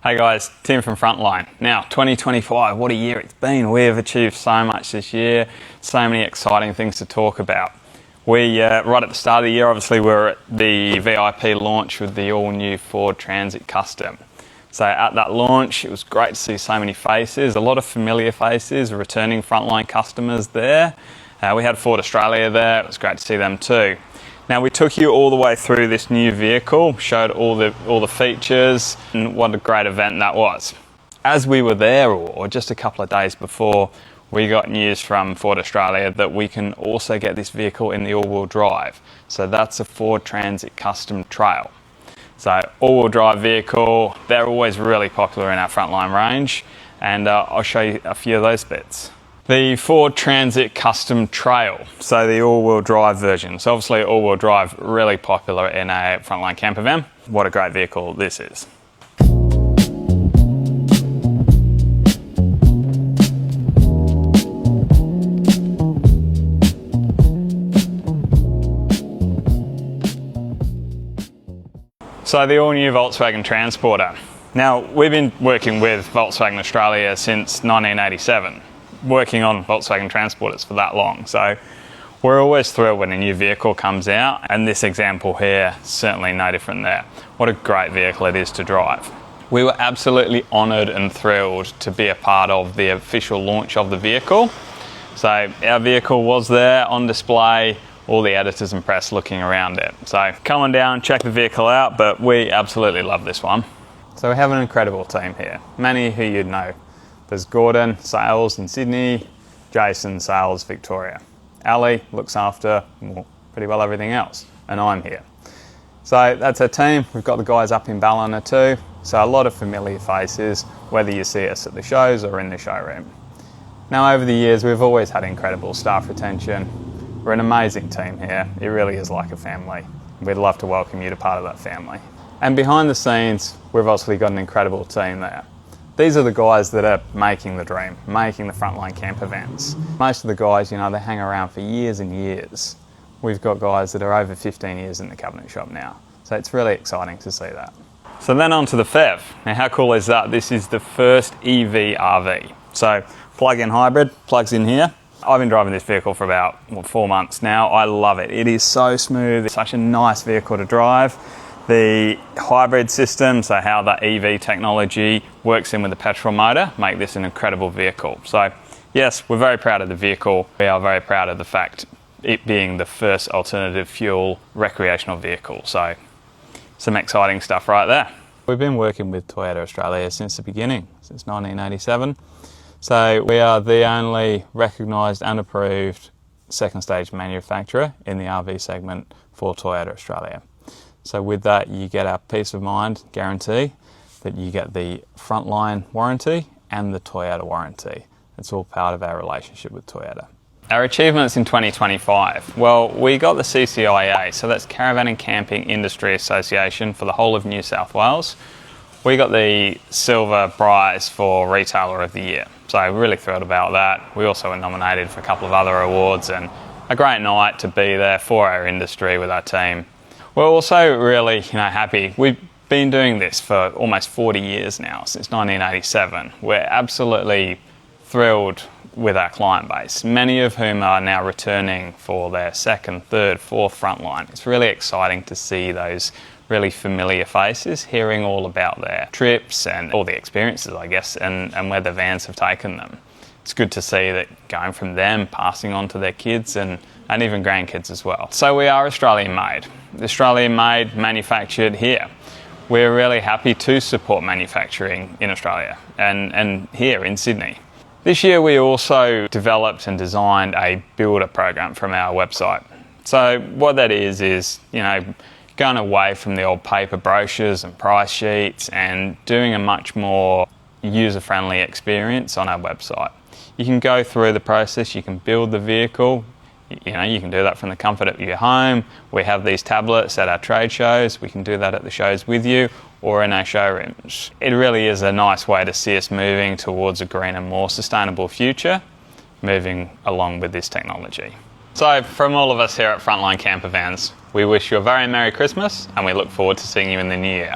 Hey guys, Tim from Frontline. Now, 2025, what a year it's been. We have achieved so much this year, so many exciting things to talk about. Right at the start of the year, obviously, we were at the VIP launch with the all-new Ford Transit Custom. So at that launch, it was great to see so many faces, a lot of familiar faces, returning Frontline customers there. We had Ford Australia there, it was great to see them too. Now we took you all the way through this new vehicle, showed all the features, and what a great event that was. As we were there, or just a couple of days before, we got news from Ford Australia that we can also get this vehicle in the all-wheel drive. So that's a Ford Transit Custom Trail. So all-wheel drive vehicle, they're always really popular in our Frontline range, and I'll show you a few of those bits. The Ford Transit Custom Trail, so the all-wheel drive version. So obviously all-wheel drive, really popular in a Frontline Campervan. What a great vehicle this is. So the all-new Volkswagen Transporter. Now, we've been working with Volkswagen Australia since 1987. Working on Volkswagen Transporters for that long. So we're always thrilled when a new vehicle comes out, and this example here, certainly no different there. What a great vehicle it is to drive. We were absolutely honoured and thrilled to be a part of the official launch of the vehicle. So our vehicle was there on display, all the editors and press looking around it. So come on down, check the vehicle out, but we absolutely love this one. So we have an incredible team here, many who you'd know. There's Gordon, sales in Sydney, Jason, sales, Victoria. Ali looks after pretty well everything else, and I'm here. So that's our team. We've got the guys up in Ballina too. So a lot of familiar faces, whether you see us at the shows or in the showroom. Now over the years, we've always had incredible staff retention. We're an amazing team here. It really is like a family. We'd love to welcome you to part of that family. And behind the scenes, we've obviously got an incredible team there. These are the guys that are making the dream, making the Frontline Campervans. Most of the guys, they hang around for years and years. We've got guys that are over 15 years in the cabinet shop now. So it's really exciting to see that. So then on to the PHEV. Now how cool is that? This is the first EV RV. So plug-in hybrid, plugs in here. I've been driving this vehicle for about 4 months now. I love it. It is so smooth. It's such a nice vehicle to drive. The hybrid system, so how the EV technology works in with the petrol motor, make this an incredible vehicle. So yes, we're very proud of the vehicle. We are very proud of the fact it being the first alternative fuel recreational vehicle. So some exciting stuff right there. We've been working with Toyota Australia since the beginning, since 1987. So we are the only recognised and approved second stage manufacturer in the RV segment for Toyota Australia. So with that, you get our peace of mind guarantee that you get the Frontline warranty and the Toyota warranty. It's all part of our relationship with Toyota. Our achievements in 2025. Well, we got the CCIA, so that's Caravan and Camping Industry Association for the whole of New South Wales. We got the Silver Prize for Retailer of the Year. So really thrilled about that. We also were nominated for a couple of other awards, and a great night to be there for our industry with our team. We're also really happy. We've been doing this for almost 40 years now, since 1987. We're absolutely thrilled with our client base, many of whom are now returning for their second, third, fourth Frontline. It's really exciting to see those really familiar faces, hearing all about their trips and all the experiences, I guess, and where the vans have taken them. It's good to see that going from them, passing on to their kids and even grandkids as well. So we are Australian made. Australian made, manufactured here. We're really happy to support manufacturing in Australia and here in Sydney. This year we also developed and designed a builder program from our website. So what that is going away from the old paper brochures and price sheets and doing a much more user-friendly experience on our website. You can go through the process, you can build the vehicle, you can do that from the comfort of your home. We have these tablets at our trade shows, we can do that at the shows with you or in our showrooms. It really is a nice way to see us moving towards a greener, more sustainable future, moving along with this technology. So from all of us here at Frontline Campervans, we wish you a very Merry Christmas and we look forward to seeing you in the new year.